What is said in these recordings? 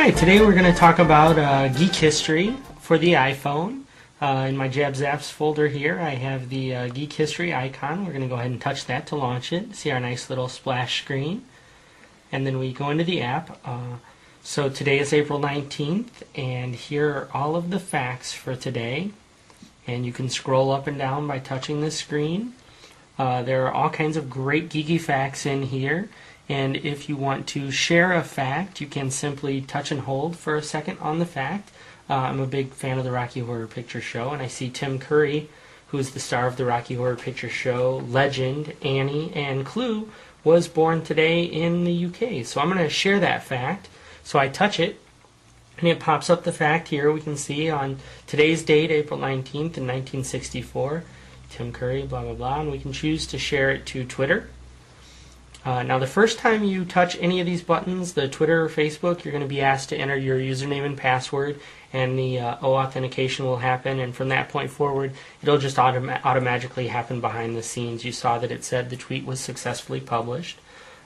Alright, today we're going to talk about Geek History for the iPhone. In my Jabs Apps folder here I have the Geek History icon. We're going to go ahead and touch that to launch it. See our nice little splash screen. And then we go into the app. So today is April 19th, and here are all of the facts for today. And you can scroll up and down by touching the screen. There are all kinds of great geeky facts in here. And if you want to share a fact, you can simply touch and hold for a second on the fact. I'm a big fan of the Rocky Horror Picture Show, and I see Tim Curry, who is the star of the Rocky Horror Picture Show, Legend, Annie, and Clue, was born today in the UK. So I'm going to share that fact. So I touch it, and it pops up the fact here. We can see on today's date, April 19th in 1964, Tim Curry, blah, blah, blah, and we can choose to share it to Twitter. Now the first time you touch any of these buttons, the Twitter or Facebook, you're going to be asked to enter your username and password, and the authentication will happen, and from that point forward it'll just automatically happen behind the scenes. You saw that it said the tweet was successfully published.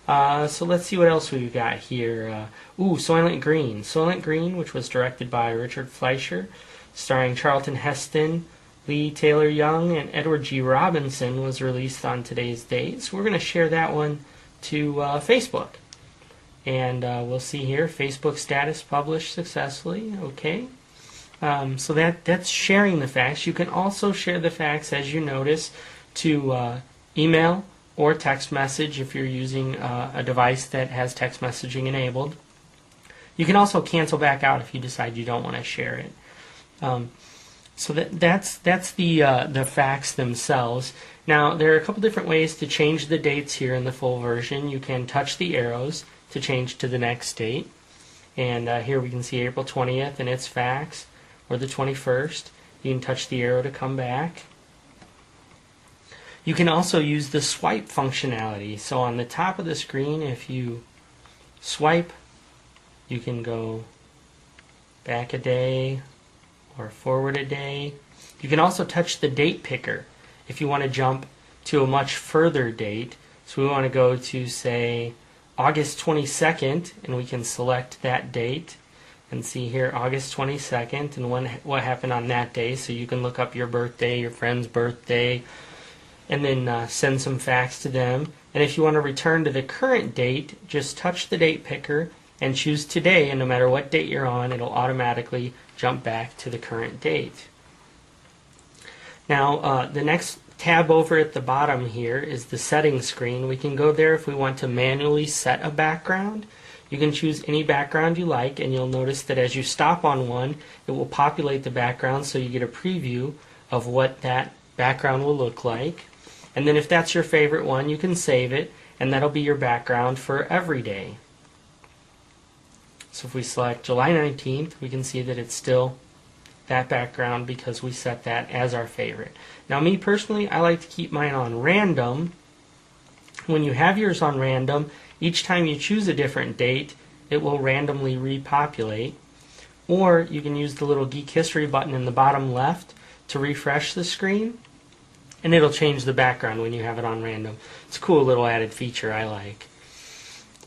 So let's see what else we've got here. Soylent Green. Soylent Green, which was directed by Richard Fleischer, starring Charlton Heston, Lee Taylor Young, and Edward G. Robinson, was released on today's date. So we're going to share that one to Facebook. And we'll see here, Facebook status published successfully. Okay. So that's sharing the facts. You can also share the facts, as you notice, to email or text message if you're using a device that has text messaging enabled. You can also cancel back out if you decide you don't want to share it. So that's the facts themselves. Now there are a couple different ways to change the dates here in the full version. You can touch the arrows to change to the next date. And here we can see April 20th and its facts, or the 21st. You can touch the arrow to come back. You can also use the swipe functionality. So on the top of the screen, if you swipe, you can go back a day or forward a day. You can also touch the date picker if you want to jump to a much further date. So we want to go to, say, August 22nd, and we can select that date and see here August 22nd and what happened on that day. So you can look up your birthday, your friend's birthday, and then send some facts to them. And if you want to return to the current date, just touch the date picker and choose today, and no matter what date you're on, it'll automatically jump back to the current date. Now the next tab over at the bottom here is the settings screen. We can go there if we want to manually set a background. You can choose any background you like, and you'll notice that as you stop on one, it will populate the background so you get a preview of what that background will look like. And then if that's your favorite one, you can save it, and that'll be your background for every day. So if we select July 19th, we can see that it's still that background because we set that as our favorite. Now me personally, I like to keep mine on random. When you have yours on random, each time you choose a different date, it will randomly repopulate. Or you can use the little Geek History button in the bottom left to refresh the screen, and it'll change the background when you have it on random. It's a cool little added feature I like.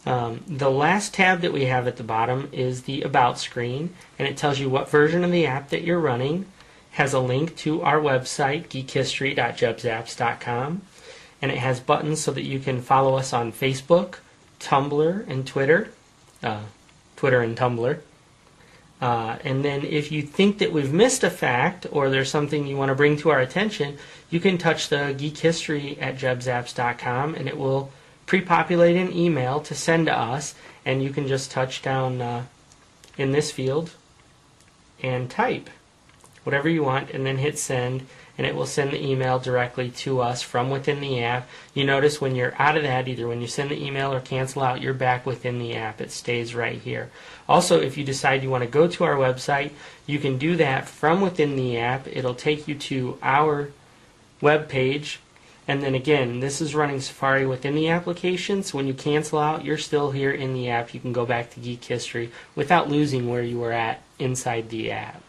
The last tab that we have at the bottom is the About screen, and it tells you what version of the app that you're running, has a link to our website, geekhistory.jebsapps.com, and it has buttons so that you can follow us on Facebook, Tumblr, and Twitter. And then if you think that we've missed a fact or there's something you want to bring to our attention, you can touch the geekhistory@jebsapps.com, and it will pre-populate an email to send to us, and you can just touch down in this field and type whatever you want and then hit send, and it will send the email directly to us from within the app. You notice when you're out of that, either when you send the email or cancel out, you're back within the app. It stays right here. Also, if you decide you want to go to our website, you can do that from within the app. It'll take you to our web page. And then again, this is running Safari within the application, so when you cancel out, you're still here in the app. You can go back to Geek History without losing where you were at inside the app.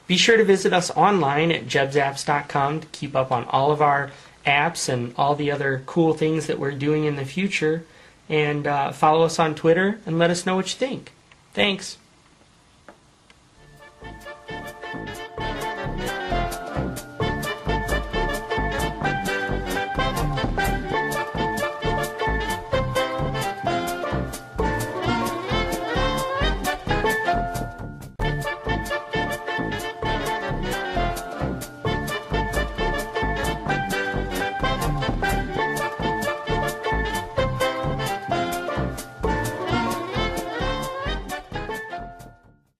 Be sure to visit us online at jebsapps.com to keep up on all of our apps and all the other cool things that we're doing in the future. And follow us on Twitter and let us know what you think. Thanks.